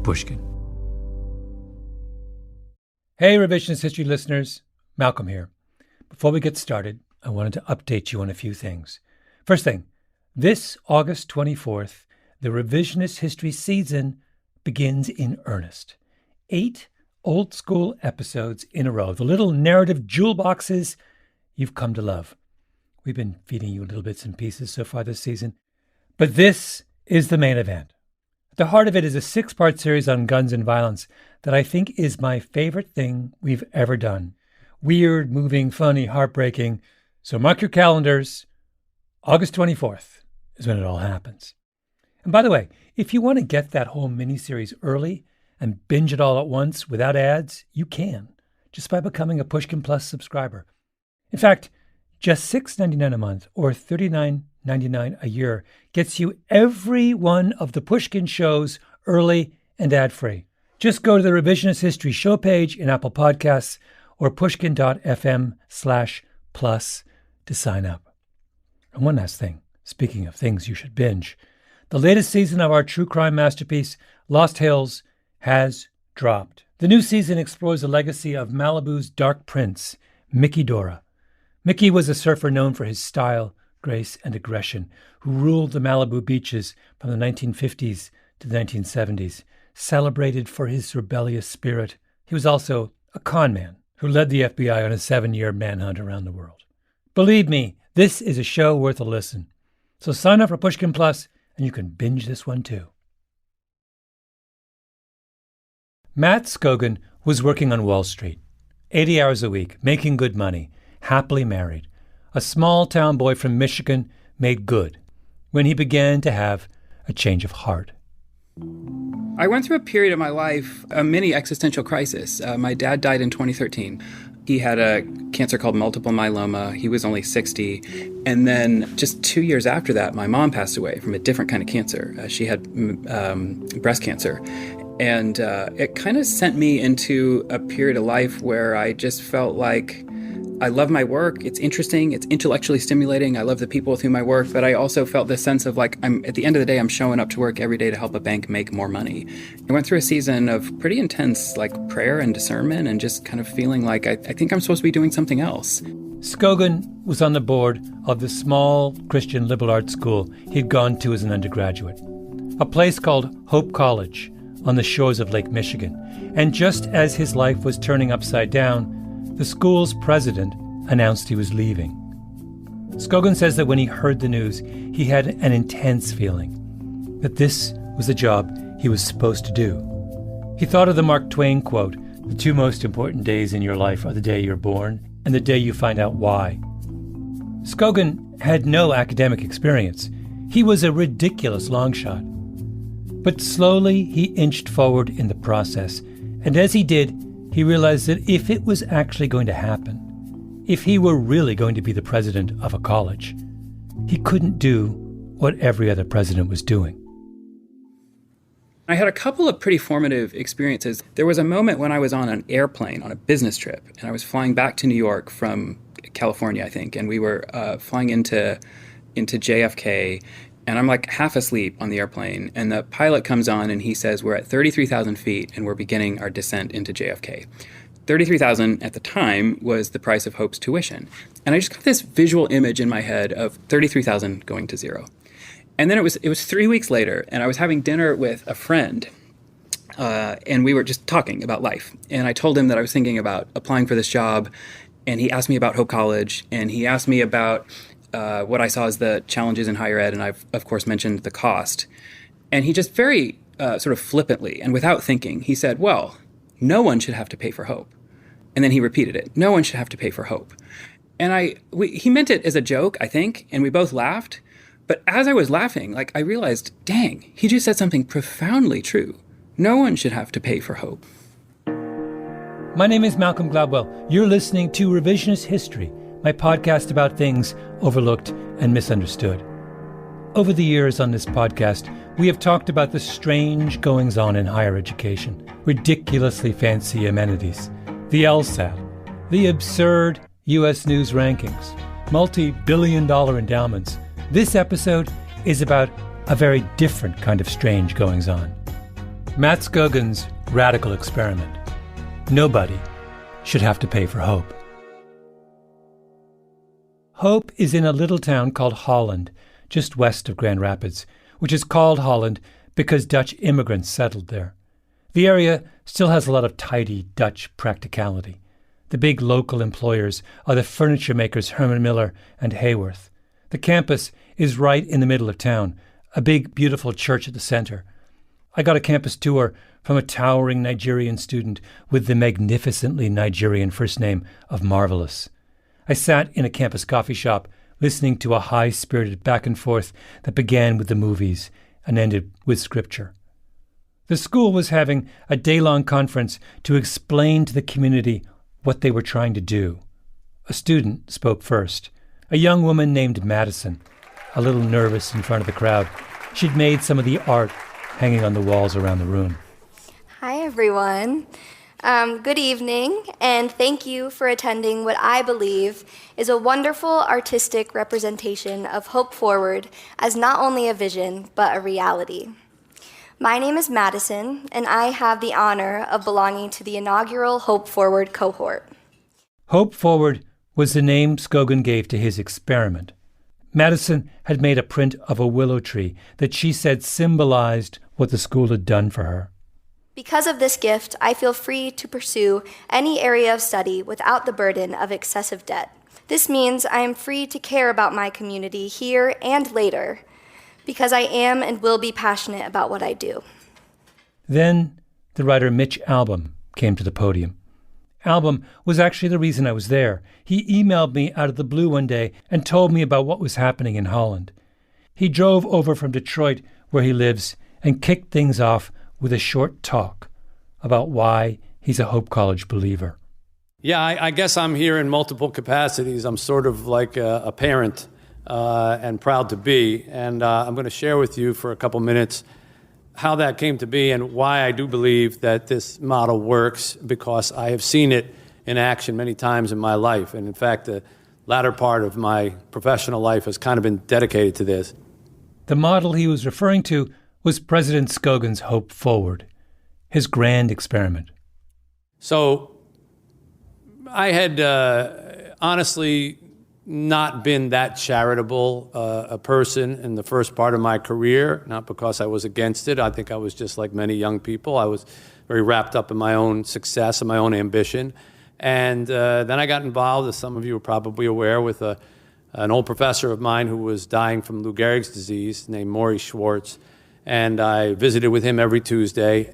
Pushkin. Hey, Revisionist History listeners. Malcolm here. Before we get started, I wanted to update you on a few things. First thing, this August 24th, the Revisionist History season begins in earnest. 8 old-school episodes in a row, the little narrative jewel boxes you've come to love. We've been feeding you little bits and pieces so far this season, but this is the main event. At the heart of it is a 6-part series on guns and violence that I think is my favorite thing we've ever done. Weird, moving, funny, heartbreaking. So mark your calendars. August 24th is when it all happens. And by the way, if you want to get that whole miniseries early and binge it all at once without ads, you can, just by becoming a Pushkin Plus subscriber. In fact, just $6.99 a month or $39.99 a year gets you every one of the Pushkin shows early and ad-free. Just go to the Revisionist History show page in Apple Podcasts or pushkin.fm/plus to sign up. And one last thing, speaking of things you should binge, the latest season of our true crime masterpiece, Lost Hills, has dropped. The new season explores the legacy of Malibu's Dark Prince, Mickey Dora. Mickey was a surfer known for his style, grace, and aggression, who ruled the Malibu beaches from the 1950s to the 1970s. Celebrated for his rebellious spirit, he was also a con man who led the FBI on a 7-year manhunt around the world. Believe me, this is a show worth a listen. So sign up for Pushkin Plus, and you can binge this one too. Matt Scogan was working on Wall Street, 80 hours a week, making good money, happily married. A small-town boy from Michigan made good when he began to have a change of heart. I went through a period of my life, a mini existential crisis. My dad died in 2013. He had a cancer called multiple myeloma. He was only 60. And then just 2 years after that, my mom passed away from a different kind of cancer. She had breast cancer. And it kind of sent me into a period of life where I just felt like I love my work. It's interesting. It's intellectually stimulating. I love the people with whom I work. But I also felt this sense of like, at the end of the day, I'm showing up to work every day to help a bank make more money. I went through a season of pretty intense like prayer and discernment and just kind of feeling like I think I'm supposed to be doing something else. Scogan was on the board of the small Christian liberal arts school he'd gone to as an undergraduate, a place called Hope College on the shores of Lake Michigan. And just as his life was turning upside down, the school's president announced he was leaving. Scogan says that when he heard the news, he had an intense feeling that this was the job he was supposed to do. He thought of the Mark Twain quote, "The 2 most important days in your life are the day you're born and the day you find out why." Scogan had no academic experience. He was a ridiculous long shot. But slowly he inched forward in the process, and as he did, he realized that if it was actually going to happen, if he were really going to be the president of a college, he couldn't do what every other president was doing. I had a couple of pretty formative experiences. There was a moment when I was on an airplane on a business trip, and I was flying back to New York from California, I think, and we were flying into JFK, and I'm like half asleep on the airplane, and the pilot comes on and he says, we're at 33,000 feet and we're beginning our descent into JFK. 33,000 at the time was the price of Hope's tuition. And I just got this visual image in my head of 33,000 going to zero. And then it was 3 weeks later, and I was having dinner with a friend, and we were just talking about life. And I told him that I was thinking about applying for this job, and he asked me about Hope College, and he asked me about what I saw as the challenges in higher ed, and I've, of course, mentioned the cost. And he just very sort of flippantly and without thinking, he said, well, no one should have to pay for Hope. And then he repeated it, no one should have to pay for Hope. And he meant it as a joke, I think, and we both laughed. But as I was laughing, I realized, dang, he just said something profoundly true. No one should have to pay for Hope. My name is Malcolm Gladwell. You're listening to Revisionist History, my podcast about things overlooked and misunderstood. Over the years on this podcast, we have talked about the strange goings-on in higher education, ridiculously fancy amenities, the LSAT, the absurd U.S. News rankings, multi-billion-dollar endowments. This episode is about a very different kind of strange goings-on. Matt Skogan's radical experiment. Nobody should have to pay for hope. Hope is in a little town called Holland, just west of Grand Rapids, which is called Holland because Dutch immigrants settled there. The area still has a lot of tidy Dutch practicality. The big local employers are the furniture makers Herman Miller and Hayworth. The campus is right in the middle of town, a big, beautiful church at the center. I got a campus tour from a towering Nigerian student with the magnificently Nigerian first name of Marvelous. I sat in a campus coffee shop listening to a high-spirited back and forth that began with the movies and ended with scripture. The school was having a day-long conference to explain to the community what they were trying to do. A student spoke first, a young woman named Madison, a little nervous in front of the crowd. She'd made some of the art hanging on the walls around the room. Hi, everyone. Good evening, and thank you for attending what I believe is a wonderful artistic representation of Hope Forward as not only a vision, but a reality. My name is Madison, and I have the honor of belonging to the inaugural Hope Forward cohort. Hope Forward was the name Skogan gave to his experiment. Madison had made a print of a willow tree that she said symbolized what the school had done for her. Because of this gift, I feel free to pursue any area of study without the burden of excessive debt. This means I am free to care about my community here and later, because I am and will be passionate about what I do. Then the writer Mitch Albom came to the podium. Albom was actually the reason I was there. He emailed me out of the blue one day and told me about what was happening in Holland. He drove over from Detroit, where he lives, and kicked things off with a short talk about why he's a Hope College believer. Yeah, I guess I'm here in multiple capacities. I'm sort of like a parent and proud to be. And I'm going to share with you for a couple minutes how that came to be and why I do believe that this model works, because I have seen it in action many times in my life. And in fact, the latter part of my professional life has kind of been dedicated to this. The model he was referring to was President Skogan's Hope Forward, his grand experiment. So I had honestly not been that charitable a person in the first part of my career, not because I was against it. I think I was just like many young people. I was very wrapped up in my own success and my own ambition. And then I got involved, as some of you are probably aware, with an old professor of mine who was dying from Lou Gehrig's disease named Maury Schwartz. And I visited with him every Tuesday.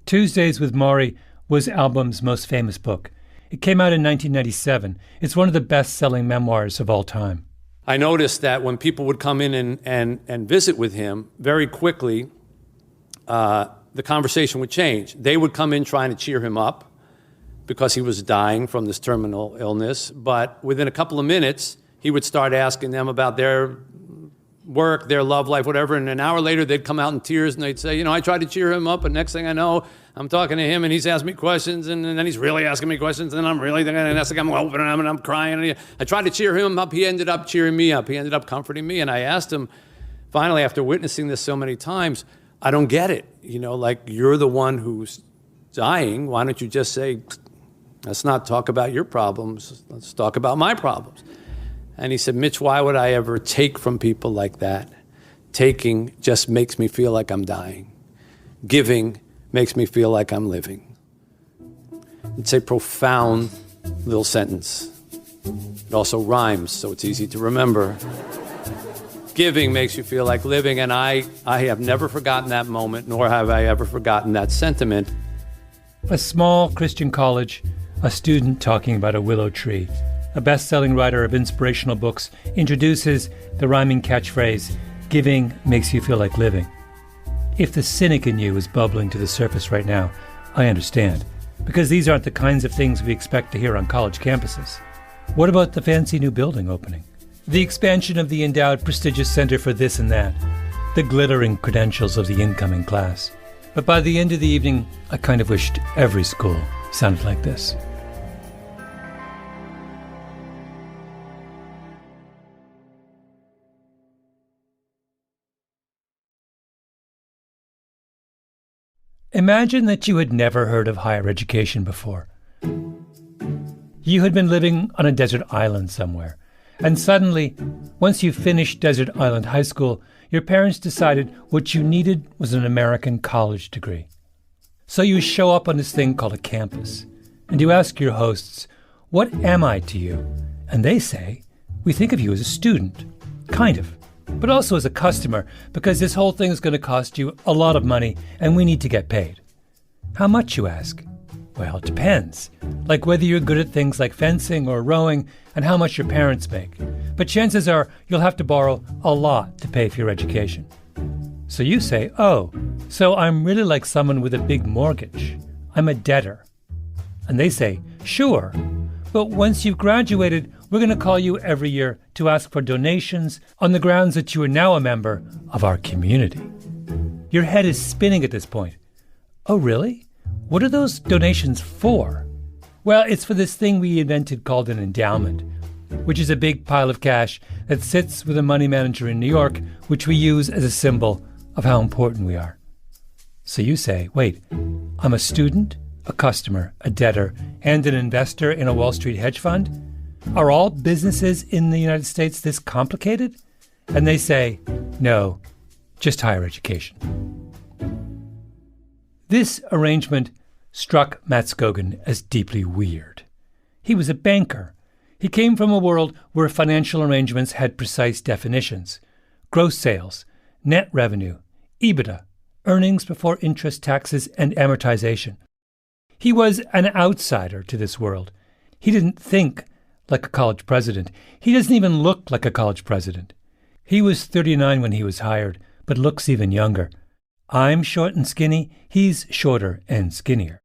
Tuesdays with Maury was Albom's most famous book. It came out in 1997. It's one of the best-selling memoirs of all time. I noticed that when people would come in and visit with him, very quickly, the conversation would change. They would come in trying to cheer him up because he was dying from this terminal illness. But within a couple of minutes, he would start asking them about their work, their love life, whatever, and an hour later they'd come out in tears and they'd say, I tried to cheer him up, but next thing I know, I'm talking to him and he's asking me questions, and then he's really asking me questions, and I'm really thinking, and that's like I'm opening him and I'm crying. And I tried to cheer him up, he ended up cheering me up, he ended up comforting me, and I asked him, finally, after witnessing this so many times, I don't get it. Like, you're the one who's dying, why don't you just say, let's not talk about your problems, let's talk about my problems. And he said, Mitch, why would I ever take from people like that? Taking just makes me feel like I'm dying. Giving makes me feel like I'm living. It's a profound little sentence. It also rhymes, so it's easy to remember. Giving makes you feel like living, and I have never forgotten that moment, nor have I ever forgotten that sentiment. A small Christian college, a student talking about a willow tree. A best-selling writer of inspirational books introduces the rhyming catchphrase, giving makes you feel like living. If the cynic in you is bubbling to the surface right now, I understand, because these aren't the kinds of things we expect to hear on college campuses. What about the fancy new building opening? The expansion of the endowed prestigious center for this and that? The glittering credentials of the incoming class? But by the end of the evening, I kind of wished every school sounded like this. Imagine that you had never heard of higher education before. You had been living on a desert island somewhere, and suddenly, once you finished Desert Island High School, your parents decided what you needed was an American college degree. So you show up on this thing called a campus, and you ask your hosts, "What am I to you?" And they say, "We think of you as a student." Kind of. But also as a customer, because this whole thing is going to cost you a lot of money, and we need to get paid. How much, you ask? Well, it depends. Like whether you're good at things like fencing or rowing, and how much your parents make. But chances are you'll have to borrow a lot to pay for your education. So you say, "Oh, so I'm really like someone with a big mortgage. I'm a debtor." And they say, "Sure, but once you've graduated, we're going to call you every year to ask for donations on the grounds that you are now a member of our community." Your head is spinning at this point. Oh, really? What are those donations for? Well, it's for this thing we invented called an endowment, which is a big pile of cash that sits with a money manager in New York, which we use as a symbol of how important we are. So you say, wait, I'm a student, a customer, a debtor, and an investor in a Wall Street hedge fund? Are all businesses in the United States this complicated? And they say, no, just higher education. This arrangement struck Matt Scogin as deeply weird. He was a banker. He came from a world where financial arrangements had precise definitions: gross sales, net revenue, EBITDA, earnings before interest, taxes, and amortization. He was an outsider to this world. He didn't think like a college president. He doesn't even look like a college president. He was 39 when he was hired, but looks even younger. I'm short and skinny. He's shorter and skinnier.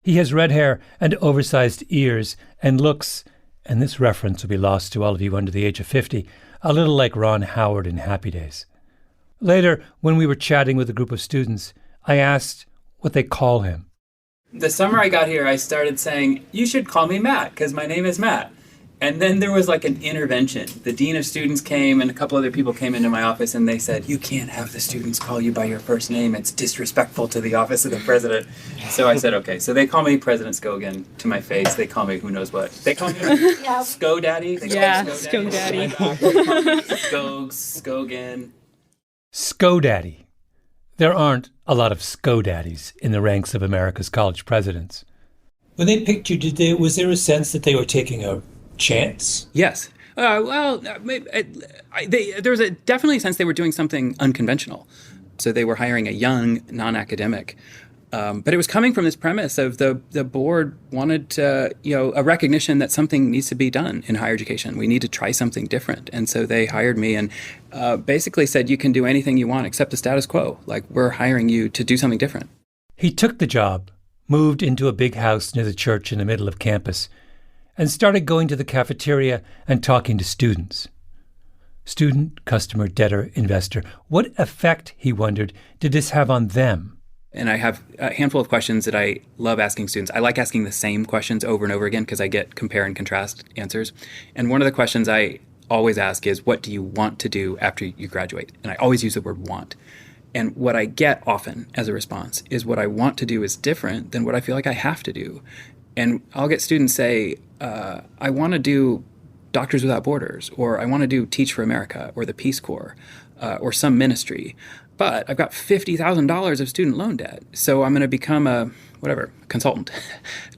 He has red hair and oversized ears and looks, and this reference will be lost to all of you under the age of 50, a little like Ron Howard in Happy Days. Later, when we were chatting with a group of students, I asked what they call him. The summer I got here, I started saying, "You should call me Matt, because my name is Matt." And then there was like an intervention. The dean of students came and a couple other people came into my office and they said, "You can't have the students call you by your first name. It's disrespectful to the office of the president." So I said, okay. So they call me President Scogin to my face. They call me who knows what. They call me Sco Daddy. They call me Sco Daddy. Scogin. Sco Daddy. There aren't a lot of Sco Daddies in the ranks of America's college presidents. When they picked you, was there a sense that they were taking a chance? Yes. There was definitely a sense they were doing something unconventional. So they were hiring a young, non-academic. But it was coming from this premise of the board wanted a recognition that something needs to be done in higher education. We need to try something different. And so they hired me and basically said, "You can do anything you want except the status quo. Like, we're hiring you to do something different." He took the job, moved into a big house near the church in the middle of campus, and started going to the cafeteria and talking to students. Student, customer, debtor, investor. What effect, he wondered, did this have on them? And I have a handful of questions that I love asking students. I like asking the same questions over and over again because I get compare and contrast answers. And one of the questions I always ask is, what do you want to do after you graduate? And I always use the word want. And what I get often as a response is what I want to do is different than what I feel like I have to do. And I'll get students say, I want to do Doctors Without Borders, or I want to do Teach for America, or the Peace Corps, or some ministry. But I've got $50,000 of student loan debt, so I'm going to become a consultant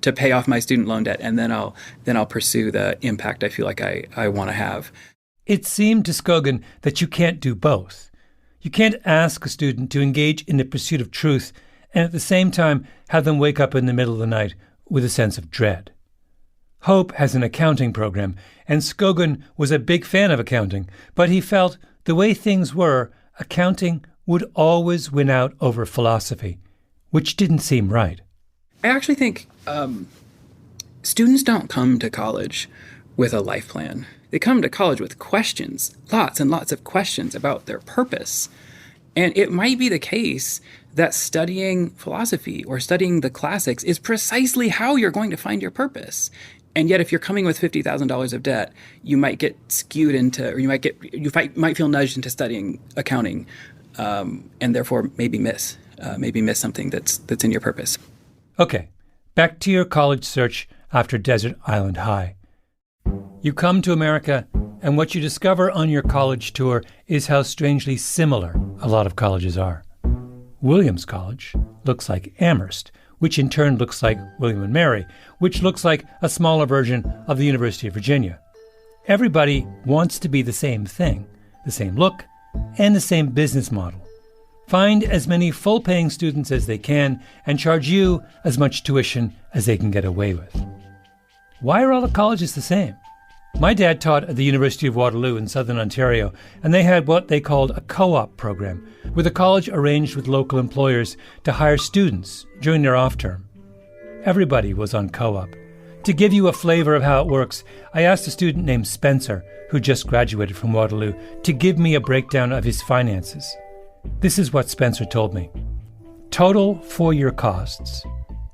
to pay off my student loan debt, and then I'll pursue the impact I feel like I want to have. It seemed to Scogin that you can't do both. You can't ask a student to engage in the pursuit of truth and at the same time have them wake up in the middle of the night with a sense of dread. Hope has an accounting program, and Scogin was a big fan of accounting, but he felt the way things were, accounting would always win out over philosophy, which didn't seem right. I actually think students don't come to college with a life plan. They come to college with questions, lots and lots of questions about their purpose. And it might be the case that studying philosophy or studying the classics is precisely how you're going to find your purpose. And yet, if you're coming with $50,000 of debt, you might get skewed into, or you might feel nudged into studying accounting, and therefore maybe miss maybe miss something that's in your purpose. Okay, back to your college search after Desert Island High. You come to America, and what you discover on your college tour is how strangely similar a lot of colleges are. Williams College looks like Amherst, which in turn looks like William and Mary, which looks like a smaller version of the University of Virginia. Everybody wants to be the same thing, the same look, and the same business model. Find as many full-paying students as they can and charge you as much tuition as they can get away with. Why are all the colleges the same? My dad taught at the University of Waterloo in southern Ontario, and they had what they called a co-op program, where the college arranged with local employers to hire students during their off-term. Everybody was on co-op. To give you a flavor of how it works, I asked a student named Spencer, who just graduated from Waterloo, to give me a breakdown of his finances. This is what Spencer told me. Total 4-year costs,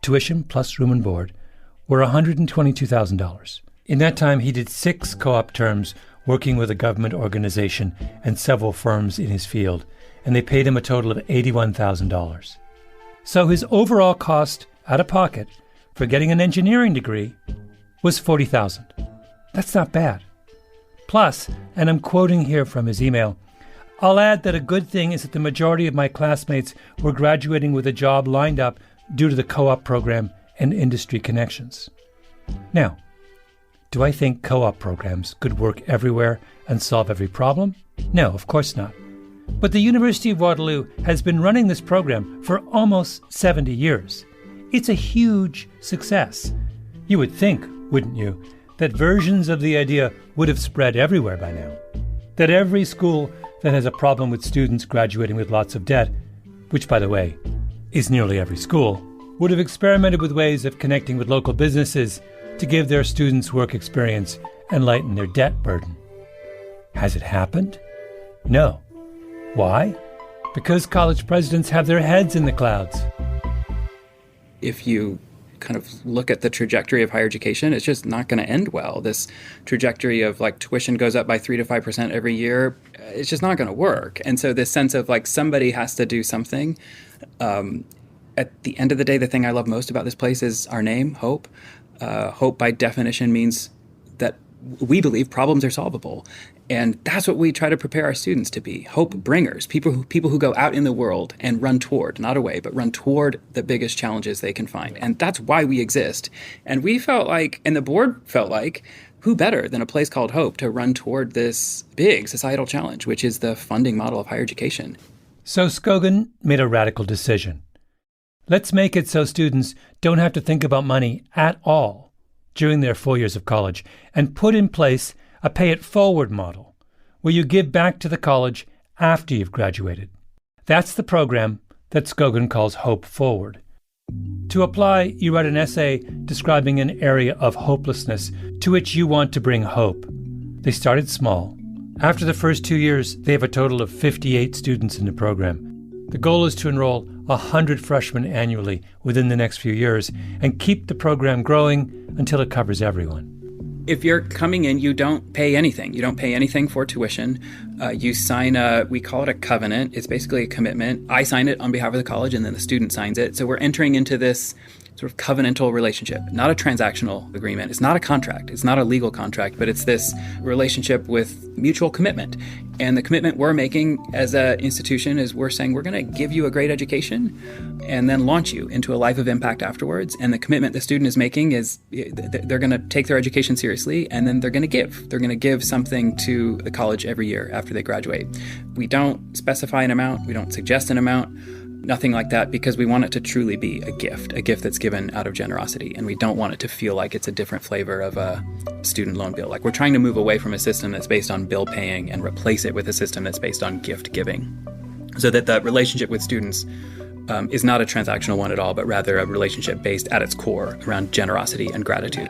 tuition plus room and board, were $122,000. In that time, he did 6 co-op terms working with a government organization and several firms in his field, and they paid him a total of $81,000. So his overall cost out of pocket for getting an engineering degree was $40,000. That's not bad. Plus, and I'm quoting here from his email, I'll add that a good thing is that the majority of my classmates were graduating with a job lined up due to the co-op program and industry connections. Now, do I think co-op programs could work everywhere and solve every problem? No, of course not. But the University of Waterloo has been running this program for almost 70 years. It's a huge success. You would think, wouldn't you, that versions of the idea would have spread everywhere by now. That every school that has a problem with students graduating with lots of debt, which, by the way, is nearly every school, would have experimented with ways of connecting with local businesses to give their students work experience and lighten their debt burden. Has it happened? No. Why? Because college presidents have their heads in the clouds. If you kind of look at the trajectory of higher education, it's just not going to end well. This trajectory of like tuition goes up by 3 to 5% every year, it's just not going to work. And so this sense of like somebody has to do something. At the end of the day, the thing I love most about this place is our name, Hope. Hope, by definition, means that we believe problems are solvable. And that's what we try to prepare our students to be, hope bringers, people who go out in the world and run toward, not away, but run toward the biggest challenges they can find. And that's why we exist. And we felt like, and the board felt like, who better than a place called Hope to run toward this big societal challenge, which is the funding model of higher education. So Scogin made a radical decision. Let's make it so students don't have to think about money at all during their 4 years of college, and put in place a pay-it-forward model where you give back to the college after you've graduated. That's the program that Scogin calls Hope Forward. To apply, you write an essay describing an area of hopelessness to which you want to bring hope. They started small. After the first 2 years, they have a total of 58 students in the program. The goal is to enroll 100 freshmen annually within the next few years and keep the program growing until it covers everyone. If you're coming in, you don't pay anything. You don't pay anything for tuition. You sign we call it a covenant. It's basically a commitment. I sign it on behalf of the college, and then the student signs it. So we're entering into this sort of covenantal relationship, not a transactional agreement. It's not a contract. It's not a legal contract, but it's this relationship with mutual commitment. And the commitment we're making as an institution is we're saying we're going to give you a great education and then launch you into a life of impact afterwards. And the commitment the student is making is they're going to take their education seriously, and then they're going to give. They're going to give something to the college every year after they graduate. We don't specify an amount. We don't suggest an amount. Nothing like that, because we want it to truly be a gift that's given out of generosity. And we don't want it to feel like it's a different flavor of a student loan bill. Like, we're trying to move away from a system that's based on bill paying and replace it with a system that's based on gift giving. So that the relationship with students is not a transactional one at all, but rather a relationship based at its core around generosity and gratitude.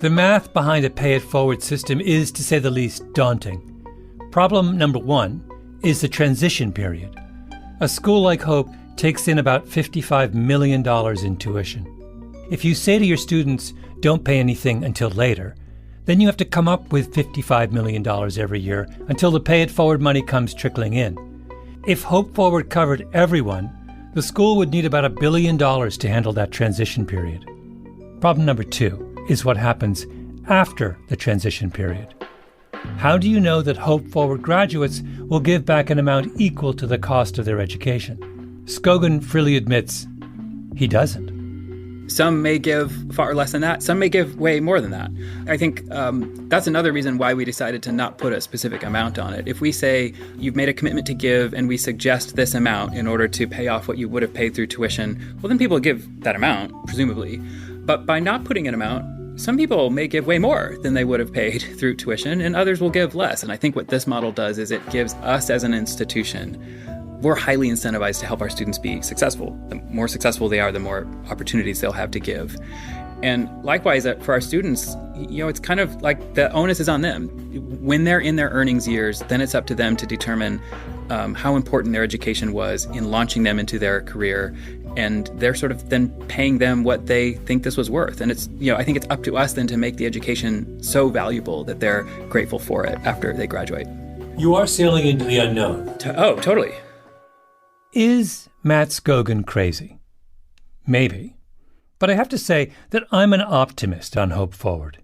The math behind a pay-it-forward system is, to say the least, daunting. Problem number one is the transition period. A school like Hope takes in about $55 million in tuition. If you say to your students, don't pay anything until later, then you have to come up with $55 million every year until the pay-it-forward money comes trickling in. If Hope Forward covered everyone, The school would need about $1 billion to handle that transition period. Problem number 2 is what happens after the transition period. How do you know that Hope Forward graduates will give back an amount equal to the cost of their education? Scogin freely admits he doesn't. Some may give far less than that. Some may give way more than that. I think that's another reason why we decided to not put a specific amount on it. If we say you've made a commitment to give and we suggest this amount in order to pay off what you would have paid through tuition, well, then people give that amount, presumably. But by not putting an amount, some people may give way more than they would have paid through tuition, and others will give less. And I think what this model does is it gives us as an institution, we're highly incentivized to help our students be successful. The more successful they are, the more opportunities they'll have to give. And likewise, for our students, it's kind of like the onus is on them. When they're in their earnings years, then it's up to them to determine how important their education was in launching them into their career. And they're sort of then paying them what they think this was worth. And it's, I think it's up to us then to make the education so valuable that they're grateful for it after they graduate. You are sailing into the unknown. Totally. Is Matt Scogin crazy? Maybe. But I have to say that I'm an optimist on Hope Forward.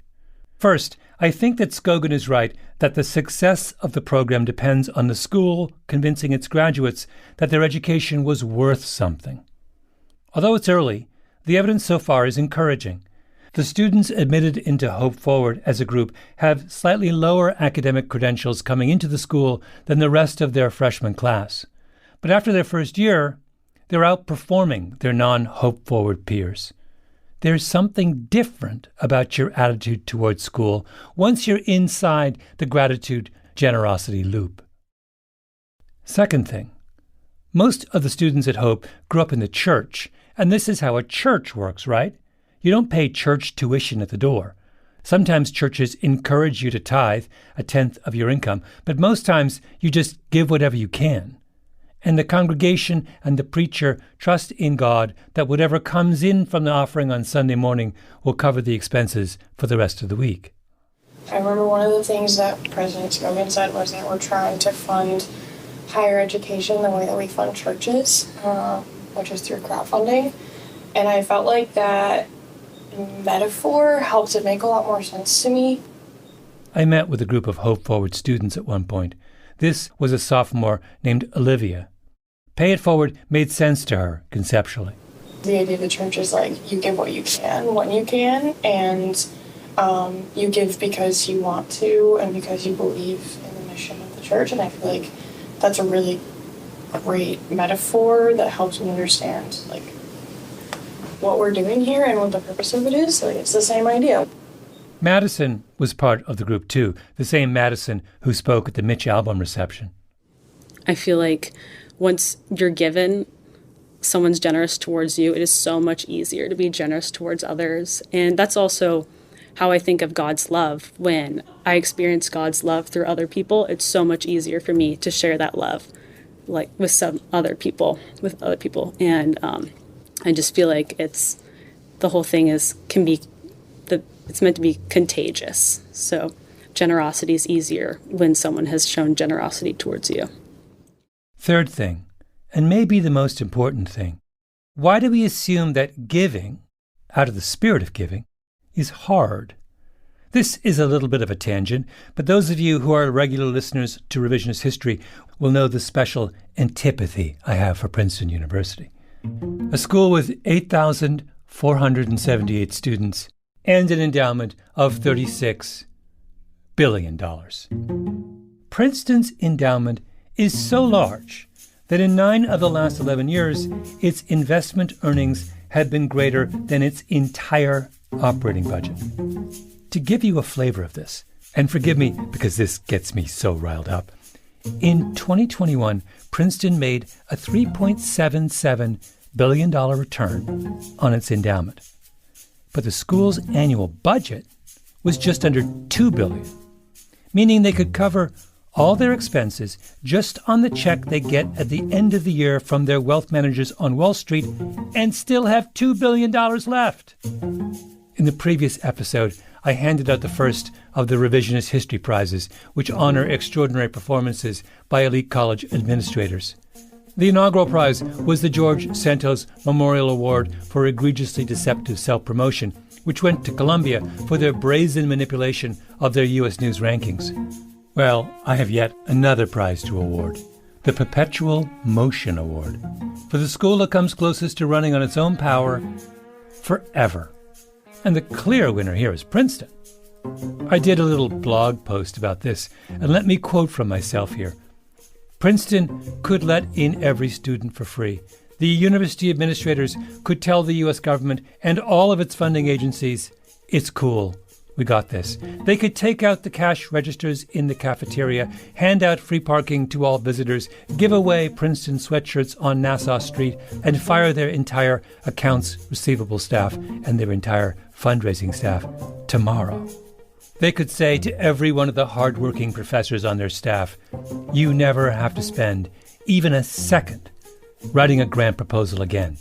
First, I think that Scogin is right that the success of the program depends on the school convincing its graduates that their education was worth something. Although it's early, the evidence so far is encouraging. The students admitted into Hope Forward as a group have slightly lower academic credentials coming into the school than the rest of their freshman class. But after their first year, they're outperforming their non-Hope Forward peers. There's something different about your attitude towards school once you're inside the gratitude-generosity loop. Second thing, most of the students at Hope grew up in the church, and this is how a church works, right? You don't pay church tuition at the door. Sometimes churches encourage you to tithe 1/10 of your income, but most times you just give whatever you can. And the congregation and the preacher trust in God that whatever comes in from the offering on Sunday morning will cover the expenses for the rest of the week. I remember one of the things that President Scogin said was that we're trying to fund higher education the way that we fund churches, which is through crowdfunding. And I felt like that metaphor helped it make a lot more sense to me. I met with a group of Hope Forward students at one point. This was a sophomore named Olivia. Pay It Forward made sense to her conceptually. The idea of the church is like you give what you can, when you can, and you give because you want to and because you believe in the mission of the church. And I feel like that's a really great metaphor that helps me understand like what we're doing here and what the purpose of it is. Like it's the same idea. Madison was part of the group too, the same Madison who spoke at the Mitch album reception. I feel like once you're given, someone's generous towards you, it is so much easier to be generous towards others. And that's also how I think of God's love. When I experience God's love through other people, it's so much easier for me to share that love, like with other people. And I just feel like the whole thing it's meant to be contagious. So generosity is easier when someone has shown generosity towards you. Third thing, and maybe the most important thing, why do we assume that giving, out of the spirit of giving, is hard? This is a little bit of a tangent, but those of you who are regular listeners to Revisionist History will know the special antipathy I have for Princeton University. A school with 8,478 students and an endowment of $36 billion. Princeton's endowment is so large that in 9 of the last 11 years, its investment earnings have been greater than its entire operating budget. To give you a flavor of this, and forgive me because this gets me so riled up, in 2021, Princeton made a $3.77 billion return on its endowment. But the school's annual budget was just under $2 billion, meaning they could cover all their expenses just on the check they get at the end of the year from their wealth managers on Wall Street and still have $2 billion left. In the previous episode, I handed out the first of the Revisionist History Prizes, which honor extraordinary performances by elite college administrators. The inaugural prize was the George Santos Memorial Award for egregiously deceptive self-promotion, which went to Columbia for their brazen manipulation of their U.S. News rankings. Well, I have yet another prize to award, the Perpetual Motion Award, for the school that comes closest to running on its own power forever. And the clear winner here is Princeton. I did a little blog post about this, and let me quote from myself here. Princeton could let in every student for free. The university administrators could tell the U.S. government and all of its funding agencies, it's cool, we got this. They could take out the cash registers in the cafeteria, hand out free parking to all visitors, give away Princeton sweatshirts on Nassau Street, and fire their entire accounts receivable staff and their entire fundraising staff tomorrow. They could say to every one of the hardworking professors on their staff, you never have to spend even a second writing a grant proposal again.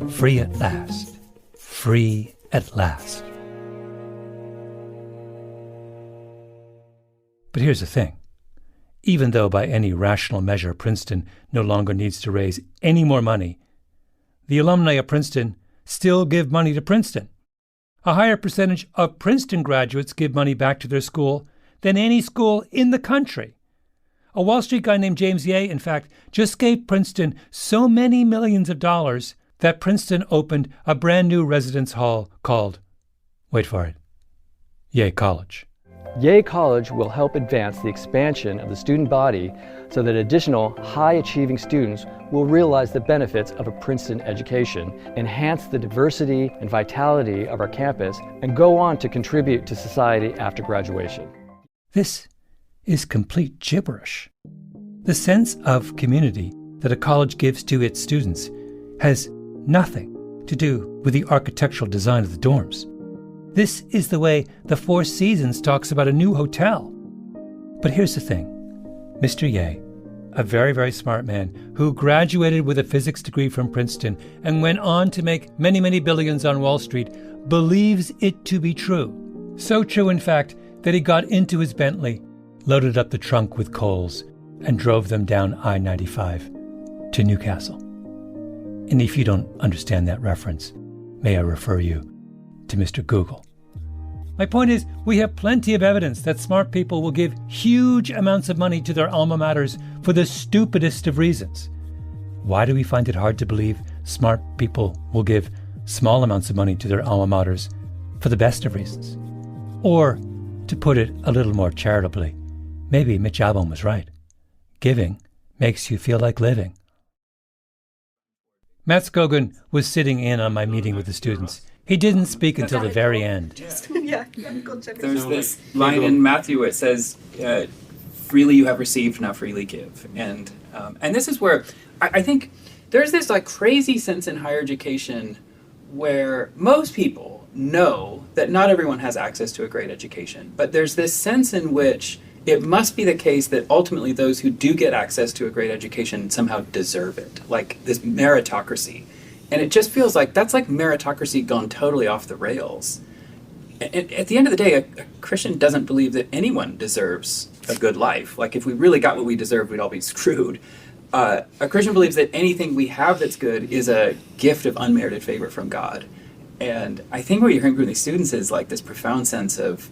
Free at last. Free at last. But here's the thing. Even though by any rational measure Princeton no longer needs to raise any more money, the alumni of Princeton still give money to Princeton. A higher percentage of Princeton graduates give money back to their school than any school in the country. A Wall Street guy named James Ye, in fact, just gave Princeton so many millions of dollars that Princeton opened a brand new residence hall called, wait for it, Ye College. Ye College will help advance the expansion of the student body so that additional high-achieving students will realize the benefits of a Princeton education, enhance the diversity and vitality of our campus, and go on to contribute to society after graduation. This is complete gibberish. The sense of community that a college gives to its students has nothing to do with the architectural design of the dorms. This is the way the Four Seasons talks about a new hotel. But here's the thing. Mr. Ye, a very, very smart man who graduated with a physics degree from Princeton and went on to make many, many billions on Wall Street, believes it to be true. So true, in fact, that he got into his Bentley, loaded up the trunk with coals, and drove them down I-95 to Newcastle. And if you don't understand that reference, may I refer you to Mr. Google. My point is, we have plenty of evidence that smart people will give huge amounts of money to their alma maters for the stupidest of reasons. Why do we find it hard to believe smart people will give small amounts of money to their alma maters for the best of reasons? Or, to put it a little more charitably, maybe Mitch Albom was right. Giving makes you feel like living. Matt Scogan was sitting in on my meeting with the students. He didn't speak until the very end. There's this line in Matthew where it says, freely you have received, now freely give. And this is where I think there's this like crazy sense in higher education where most people know that not everyone has access to a great education. But there's this sense in which it must be the case that ultimately those who do get access to a great education somehow deserve it, like this meritocracy. And it just feels like that's like meritocracy gone totally off the rails. At the end of the day, a Christian doesn't believe that anyone deserves a good life. Like if we really got what we deserve, we'd all be screwed. A Christian believes that anything we have that's good is a gift of unmerited favor from God. And I think what you're hearing from these students is like this profound sense of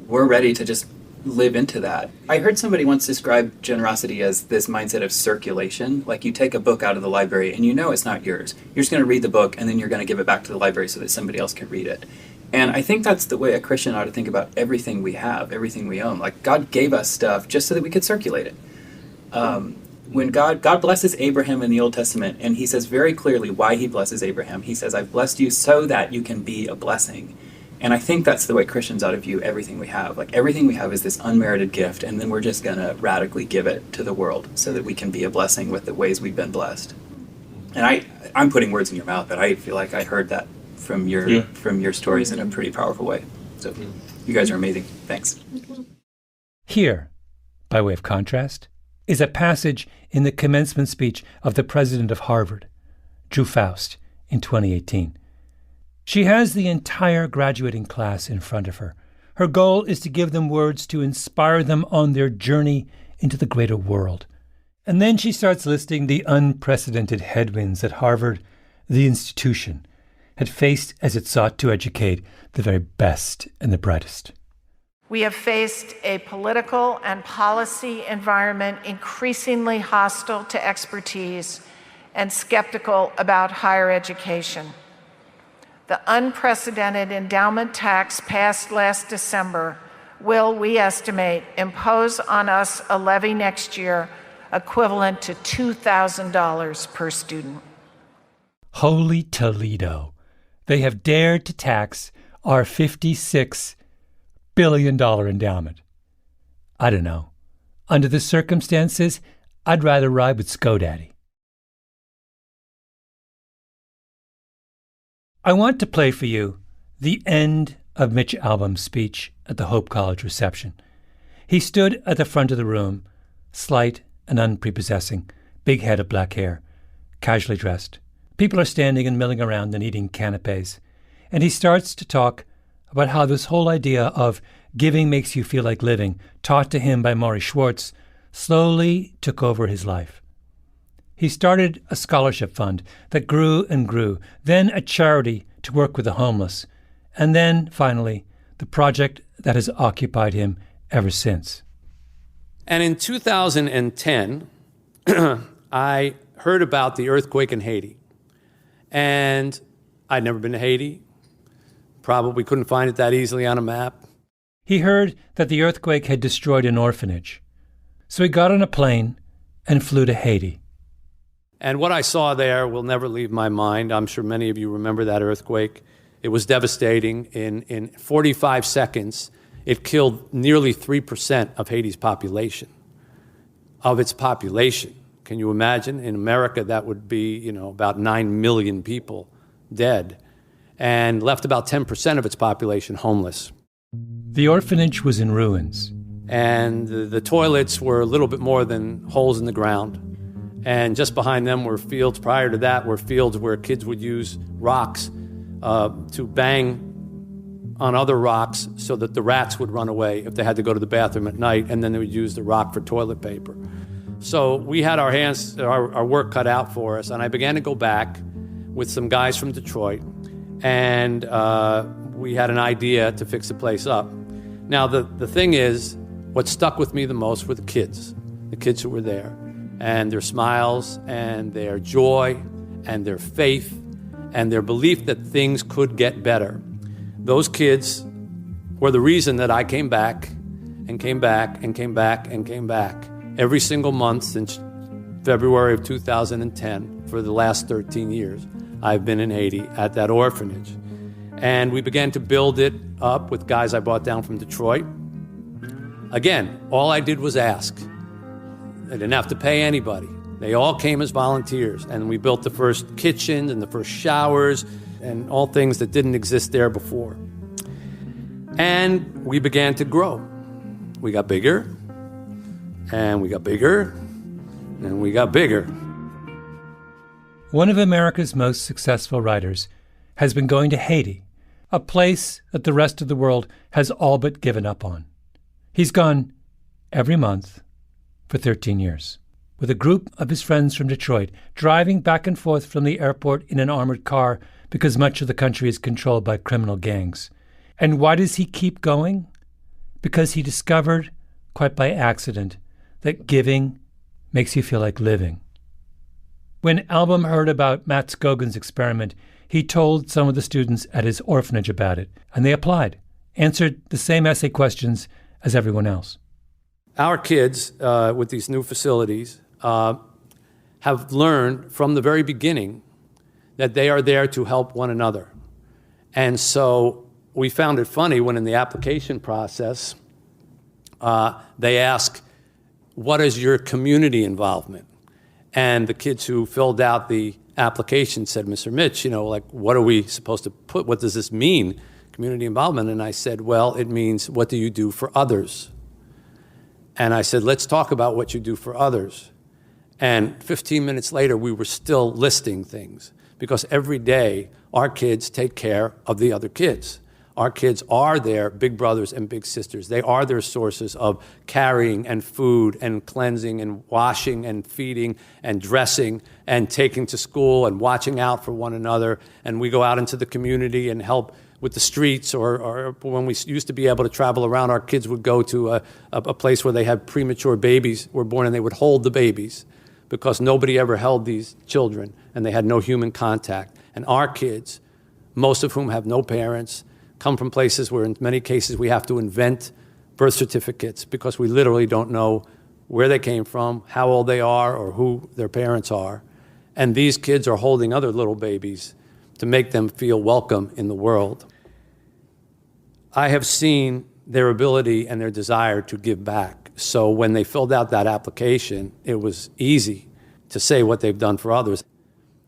we're ready to just live into that. I heard somebody once describe generosity as this mindset of circulation. Like you take a book out of the library and you know it's not yours. You're just going to read the book and then you're going to give it back to the library so that somebody else can read it. And I think that's the way a Christian ought to think about everything we have, everything we own. Like God gave us stuff just so that we could circulate it. When God blesses Abraham in the Old Testament, and he says very clearly why he blesses Abraham. He says, I've blessed you so that you can be a blessing. And I think that's the way Christians ought to view everything we have. Like everything we have is this unmerited gift, and then we're just going to radically give it to the world so that we can be a blessing with the ways we've been blessed. And I'm putting words in your mouth, but I feel like I heard that from your stories in a pretty powerful way. So you guys are amazing. Thanks. Here, by way of contrast, is a passage in the commencement speech of the president of Harvard, Drew Faust, in 2018. She has the entire graduating class in front of her. Her goal is to give them words to inspire them on their journey into the greater world. And then she starts listing the unprecedented headwinds that Harvard, the institution, had faced as it sought to educate the very best and the brightest. We have faced a political and policy environment increasingly hostile to expertise and skeptical about higher education. The unprecedented endowment tax passed last December will, we estimate, impose on us a levy next year equivalent to $2,000 per student. Holy Toledo. They have dared to tax our $56 billion endowment. I don't know. Under the circumstances, I'd rather ride with ScoDaddy. I want to play for you the end of Mitch Albom's speech at the Hope College reception. He stood at the front of the room, slight and unprepossessing, big head of black hair, casually dressed. People are standing and milling around and eating canapes. And he starts to talk about how this whole idea of giving makes you feel like living, taught to him by Maury Schwartz, slowly took over his life. He started a scholarship fund that grew and grew, then a charity to work with the homeless, and then, finally, the project that has occupied him ever since. And in 2010, I heard about the earthquake in Haiti. And I'd never been to Haiti. Probably couldn't find it that easily on a map. He heard that the earthquake had destroyed an orphanage. So he got on a plane and flew to Haiti. And what I saw there will never leave my mind. I'm sure many of you remember that earthquake. It was devastating. In 45 seconds, it killed nearly 3% of Haiti's population. Of its population. Can you imagine? In America, that would be, about 9 million people dead, and left about 10% of its population homeless. The orphanage was in ruins. And the toilets were a little bit more than holes in the ground. And just behind them were fields. Prior to that were fields where kids would use rocks to bang on other rocks so that the rats would run away if they had to go to the bathroom at night, and then they would use the rock for toilet paper. So we had our work cut out for us, and I began to go back with some guys from Detroit, and we had an idea to fix the place up. Now, the thing is, what stuck with me the most were the kids who were there, and their smiles, and their joy, and their faith, and their belief that things could get better. Those kids were the reason that I came back, and came back, and came back, and came back. Every single month since February of 2010, for the last 13 years, I've been in Haiti at that orphanage. And we began to build it up with guys I brought down from Detroit. Again, all I did was ask. I didn't have to pay anybody. They all came as volunteers, and we built the first kitchens and the first showers and all things that didn't exist there before. And we began to grow. We got bigger. And we got bigger, and we got bigger. One of America's most successful writers has been going to Haiti, a place that the rest of the world has all but given up on. He's gone every month for 13 years, with a group of his friends from Detroit, driving back and forth from the airport in an armored car because much of the country is controlled by criminal gangs. And why does he keep going? Because he discovered, quite by accident, that giving makes you feel like living. When Albom heard about Matt Scogan's experiment, he told some of the students at his orphanage about it, and they applied, answered the same essay questions as everyone else. Our kids, with these new facilities, have learned from the very beginning that they are there to help one another. And so we found it funny when in the application process, they ask, what is your community involvement? And the kids who filled out the application said, Mr. Mitch, what are we supposed to put? What does this mean, community involvement? And I said, well, it means, what do you do for others? And I said, let's talk about what you do for others. And 15 minutes later, we were still listing things, because every day our kids take care of the other kids. Our kids are their big brothers and big sisters. They are their sources of carrying and food and cleansing and washing and feeding and dressing and taking to school and watching out for one another. And we go out into the community and help with the streets, or when we used to be able to travel around, our kids would go to a place where they had premature babies were born, and they would hold the babies because nobody ever held these children and they had no human contact. And our kids, most of whom have no parents, come from places where in many cases we have to invent birth certificates because we literally don't know where they came from, how old they are, or who their parents are. And these kids are holding other little babies to make them feel welcome in the world. I have seen their ability and their desire to give back. So when they filled out that application, it was easy to say what they've done for others.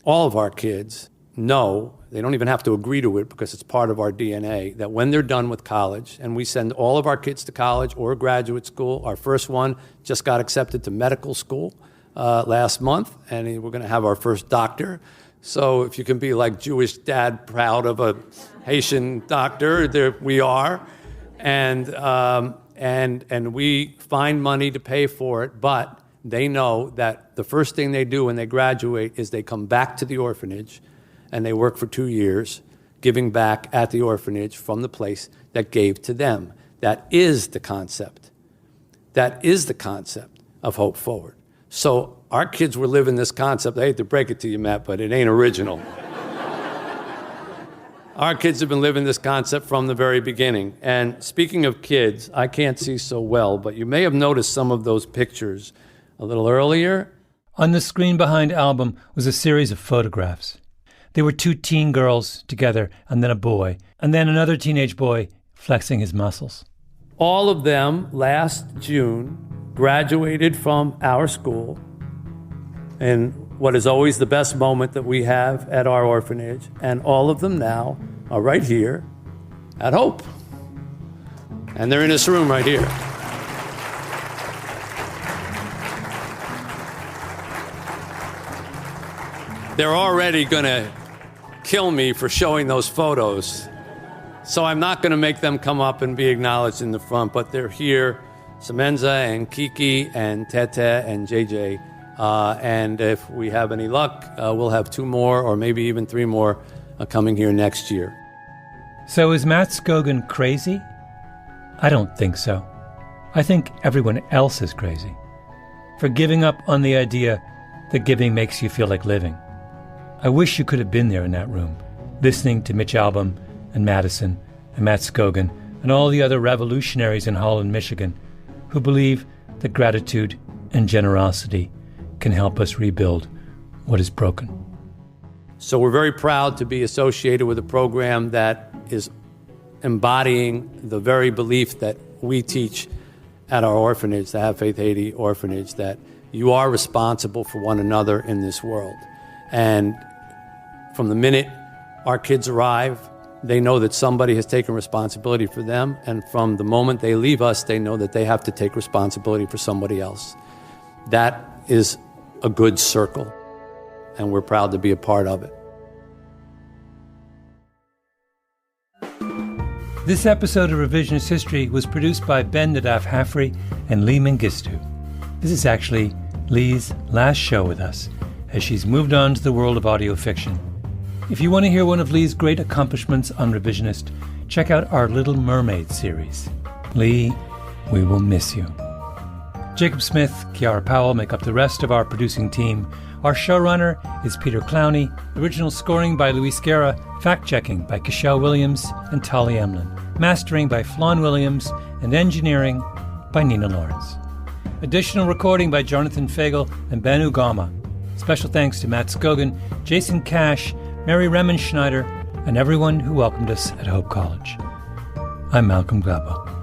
All of our kids know, they don't even have to agree to it because it's part of our DNA, that when they're done with college, and we send all of our kids to college or graduate school. Our first one just got accepted to medical school last month, and we're going to have our first doctor. So if you can be like Jewish dad proud of a Haitian doctor, there we are. And we find money to pay for it, but they know that the first thing they do when they graduate is they come back to the orphanage and they work for 2 years, giving back at the orphanage from the place that gave to them. That is the concept. That is the concept of Hope Forward. So our kids were living this concept. I hate to break it to you, Matt, but it ain't original. Our kids have been living this concept from the very beginning. And speaking of kids, I can't see so well, but you may have noticed some of those pictures a little earlier. On the screen behind Album was a series of photographs. They were 2 teen girls together, and then a boy, and then another teenage boy flexing his muscles. All of them last June graduated from our school in what is always the best moment that we have at our orphanage, and all of them now are right here at Hope. And they're in this room right here. They're already going to kill me for showing those photos. So I'm not going to make them come up and be acknowledged in the front, but they're here, Semenza and Kiki and Tete and JJ. And if we have any luck, we'll have 2 more or maybe even 3 more coming here next year. So is Matt Scogan crazy? I don't think so. I think everyone else is crazy for giving up on the idea that giving makes you feel like living. I wish you could have been there in that room, listening to Mitch Albom and Madison and Matt Scogan and all the other revolutionaries in Holland, Michigan, who believe that gratitude and generosity can help us rebuild what is broken. So we're very proud to be associated with a program that is embodying the very belief that we teach at our orphanage, the Have Faith Haiti orphanage, that you are responsible for one another in this world. And from the minute our kids arrive, they know that somebody has taken responsibility for them. And from the moment they leave us, they know that they have to take responsibility for somebody else. That is a good circle, and we're proud to be a part of it. This episode of Revisionist History was produced by Ben Nadaf Hafri and Lee Mengistu. This is actually Lee's last show with us, as she's moved on to the world of audio fiction. If you want to hear one of Lee's great accomplishments on Revisionist, check out our Little Mermaid series. Lee, we will miss you. Jacob Smith, Kiara Powell make up the rest of our producing team. Our showrunner is Peter Clowney. Original scoring by Luis Guerra. Fact-checking by Kishelle Williams and Tali Emlin. Mastering by Flawn Williams. And engineering by Nina Lawrence. Additional recording by Jonathan Fagel and Ben Ugama. Special thanks to Matt Scogan, Jason Cash, Mary Remenschneider, and everyone who welcomed us at Hope College. I'm Malcolm Gladwell.